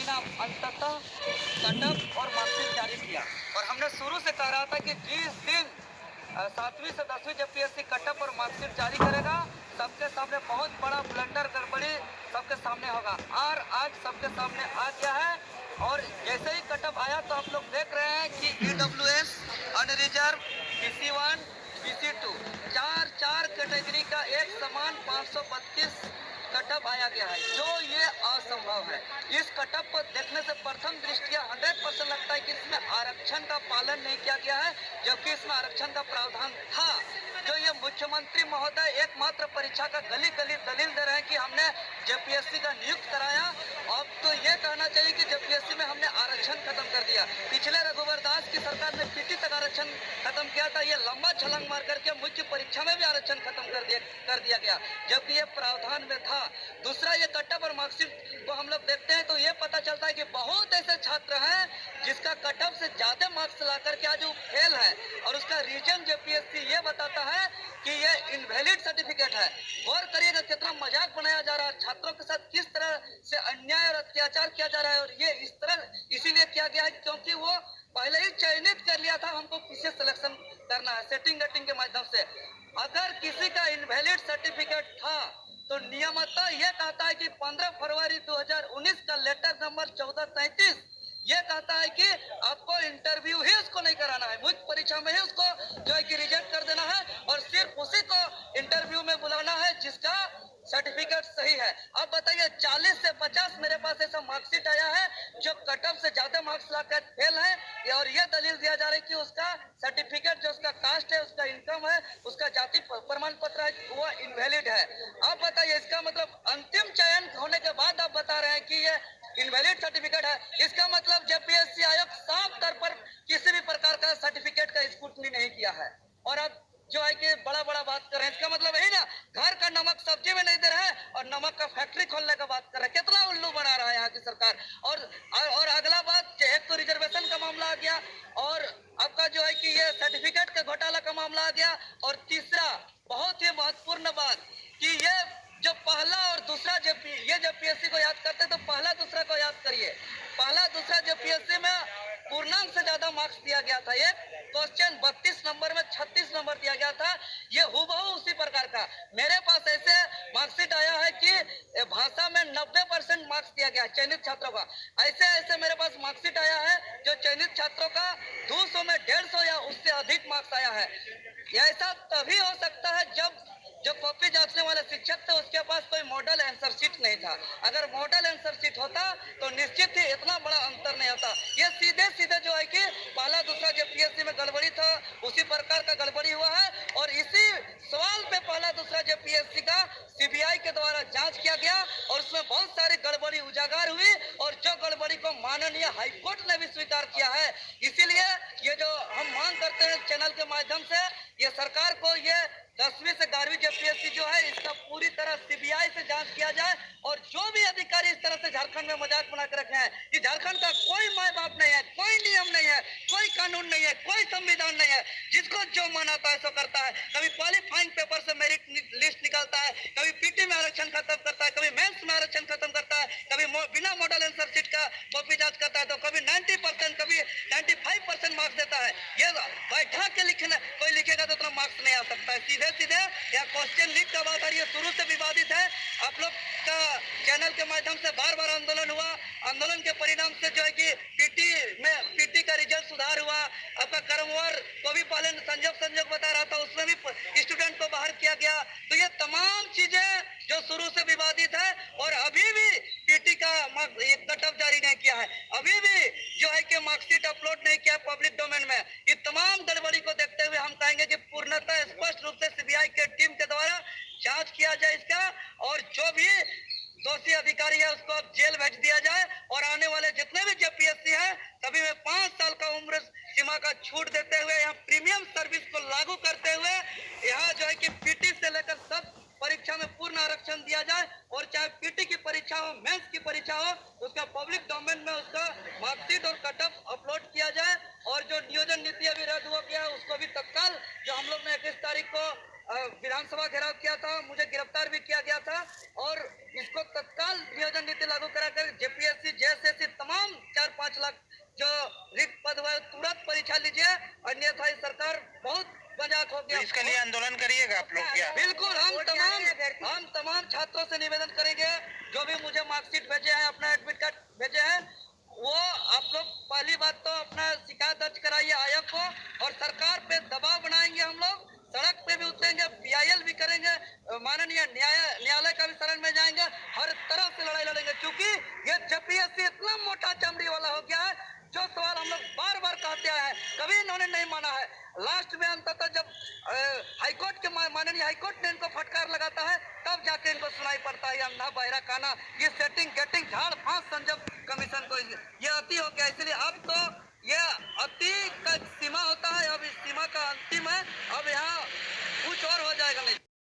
ने अंततः कटअप और मार्कशीट जारी किया। और हमने शुरू से कह रहा था कि जिस दिन 7वीं से 10वीं जब पीएससी कटअप और मार्कशीट जारी करेगा, सबके सामने बहुत बड़ा ब्लंडर गड़बड़ी सबके सामने होगा। और आज सबके सामने आ गया है। और जैसे ही कटअप आया तो आप लोग देख रहे हैं कि ईडब्ल्यूएस, अनरिजर्व, पीसी1, पीसी2 चार कैटेगरी का एक समान 532 कटअप आया गया है, जो ये असंभव है। इस कटअप को देखने से प्रथम दृष्टिया 100% लगता है कि इसमें आरक्षण का पालन नहीं किया गया है, जबकि इसमें आरक्षण का प्रावधान था। जो ये मुख्यमंत्री महोदय एकमात्र परीक्षा का गली गली दलील दे रहे हैं कि हमने जेपीएससी का नियुक्त कराया। अब तो ये कहना चाहिए कि जेपीएससी में हमने आरक्षण खत्म कर दिया। पिछले रघुवर दास की सरकार ने पीटी तक आरक्षण खत्म किया था। ये लंबा छलांग मार करके मुख्य परीक्षा में भी आरक्षण खत्म कर दिया गया, जबकि ये प्रावधान में था। दूसरा, ये कटअप और मार्कशीट को हम लोग देखते हैं तो ये पता चलता है कि बहुत ऐसे छात्र हैं जिसका कटअप से ज्यादा मार्क्स ला करके आज वो फेल है, और उसका रीजन जेपीएससी ये बताता है कि ये इनवैलिड सर्टिफिकेट है। गौर करिएगा कितना मजाक बनाया जा रहा है, छात्रों के साथ किस तरह से अन्याय और अत्याचार किया जा रहा है। और ये इस तरह इसीलिए किया गया है क्योंकि वो पहले ही चयनित कर लिया था हमको किसे सिलेक्शन करना है, सेटिंग वेटिंग के माध्यम से। अगर किसी का इनवैलिड सर्टिफिकेट था तो नियमतः यह कहता है कि 15 फरवरी 2019 का लेटर नंबर 1433 ये कहता है कि आपको इंटरव्यू ही उसको नहीं कराना है, मुख्य परीक्षा में ही उसको जो है कि रिजेक्ट कर देना है, और सिर्फ उसी को इंटरव्यू में बुलाना है जिसका सर्टिफिकेट सही है। अब बताइए 40 से 50 मेरे पास ऐसा मार्कशीट आया है जो कटअप से ज्यादा मार्क्स लाकर फेल है, और यह दलील दिया जा रहा है कि उसका सर्टिफिकेट जो उसका कास्ट है, उसका इनकम है, उसका जाति प्रमाण पत्र है, वो इनवैलिड है। अब बताइए इसका मतलब अंतिम चयन होने के बाद आप बता रहे हैं कि ये इनवैलिड सर्टिफिकेट है। इसका मतलब जेपीएससी आयोग साफ तौर पर किसी भी प्रकार का सर्टिफिकेट का स्क्रूटनी नहीं किया है, और अब जो है कि बड़ा बड़ा बात कर रहे हैं। इसका मतलब यही ना, घर का नमक सब्जी में नहीं दे रहा है और नमक का फैक्ट्री खोलने का बात कर रहे हैं। कितना उल्लू बना रहा है यहाँ की सरकार। और अगला बात, एक तो रिजर्वेशन का मामला आ गया, और आपका जो है कि ये सर्टिफिकेट का घोटाला का मामला आ गया, और तीसरा बहुत ही महत्वपूर्ण बात कि ये जो पहला और दूसरा ये जब पीएससी को याद करते तो पहला दूसरा को याद करिए। पहला दूसरा जो पीएससी में पूर्णांक से ज्यादा मार्क्स दिया गया था। एक क्वेश्चन 32 नंबर में 36 नंबर दिया गया था। ये हुबहू उसी प्रकार का मेरे पास ऐसे मार्कशीट आया है कि भाषा में 90% मार्क्स दिया गया चयनित छात्रों का। ऐसे ऐसे मेरे पास मार्कशीट आया है जो चयनित छात्रों का 200 में 150 या उससे अधिक मार्क्स आया है। ऐसा तभी हो सकता है जब जो कॉपी जांचने वाले शिक्षक थे उसके पास कोई मॉडल आंसर शीट नहीं था। अगर मॉडल आंसर शीट होता तो निश्चित ही इतना बड़ा अंतर नहीं होता। ये सीधे सीधे जो है कि पहला दूसरा जो पीएससी में गड़बड़ी था उसी प्रकार का गड़बड़ी हुआ है, और इसी सवाल पे पहला दूसरा जो पीएससी का सीबीआई के द्वारा जांच किया गया और उसमें बहुत सारी गड़बड़ी उजागर हुई, और जो गड़बड़ी को माननीय हाईकोर्ट ने भी स्वीकार किया है। इसीलिए ये जो हम मांग करते हैं चैनल के माध्यम से, ये सरकार को ये 10वीं से 12वीं जेपीएससी जो है इसका पूरी तरह सीबीआई से जांच किया जाए, और जो भी अधिकारी इस तरह से झारखंड में मजाक बना कर रखे हैं, कि झारखंड का कोई माँ बाप नहीं है, कोई नियम नहीं है, कोई कानून नहीं है, कोई संविधान नहीं है, जिसको जो मन आता है सो करता है। कभी क्वालिफाइंग पेपर से मेरिट लिस्ट निकालता है, कभी पीटी में आरक्षण खत्म करता है, कभी मेंस में आरक्षण खत्म करता है, कभी बिना मॉडल आंसर शीट का कॉपी जांच करता है, तो कभी 90%, कभी 95% मार्क्स देता है। ये बैठा के लिखना कोई लिखेगा तो उतना मार्क्स नहीं आ सकता है। सीधे सीधे या क्वेश्चन लीक का बात आ रही है, शुरू से विवादित है। आप लोग का चैनल के माध्यम से बार बार आंदोलन हुआ, आंदोलन के परिणाम से जो है कि पीटी का रिजल्ट सुधार हुआ। आपका कर्मवर को भी पहले संजोग बता रहा था, उसमें भी स्टूडेंट को बाहर किया गया। तो ये तमाम चीजें जो शुरू से विवादित है, और अभी भी पीटी का कटअप जारी नहीं किया है, अभी भी जो है कि मार्कशीट अपलोड नहीं किया पब्लिक डोमेन में। ये तमाम गड़बड़ी को देखते हुए हम कहेंगे कि पूर्णतः स्पष्ट रूप से सीबीआई के टीम के द्वारा जांच किया जाए इसका, और जो भी दोषी अधिकारी है उसको अब जेल भेज दिया जाए, और आने वाले जितने भी जेपीएससी है सभी में 5 साल का उम्र सीमा का छूट देते हुए, यहाँ प्रीमियम सर्विस को लागू करते हुए, यहाँ जो है कि पीटी से लेकर सब परीक्षा में पूर्ण आरक्षण दिया जाए, और चाहे पीटी की परीक्षा हो, मेंस की परीक्षा हो, उसका पब्लिक डोमेन में उसका मार्कशीट और कटअप अपलोड किया जाए। और जो नियोजन नीति अभी रद्द हो गया है उसको भी तत्काल, जो हम लोग ने 21 तारीख को विधानसभा घेराव किया था, मुझे गिरफ्तार भी किया गया था, और इसको तत्काल नियोजन नीति लागू कराकर जेपीएससी जैसे आप लोग क्या? बिल्कुल हम तमाम छात्रों से निवेदन करेंगे, जो भी मुझे मार्कशीट भेजे हैं, अपना एडमिट कार्ड भेजे हैं, वो आप लोग पहली बात तो अपना शिकायत दर्ज कराइए आयोग को, और सरकार पे दबाव बनाएंगे। हम लोग सड़क पे भी उतरेंगे, PIL भी करेंगे, माननीय न्यायालय का भी शरण में जाएंगे, हर तरह से लड़ाई लड़ेंगे, क्योंकि ये JPSC इतना मोटा चमड़ी वाला हो गया है। जो सवाल हम लोग बार बार कहते हैं, कभी इन्होंने नहीं माना है। लास्ट में अंततः जब हाईकोर्ट के माननीय हाईकोर्ट ने इनको फटकार लगाता है, तब जाके इनको सुनाई पड़ता है अंधा बहरा काना, ये सेटिंग गेटिंग झाड़ फांस संजब कमीशन को, ये अति हो गया। इसलिए अब तो ये अति का सीमा होता है, अब इस सीमा का अंतिम है, अब यहाँ कुछ और हो जाएगा नहीं।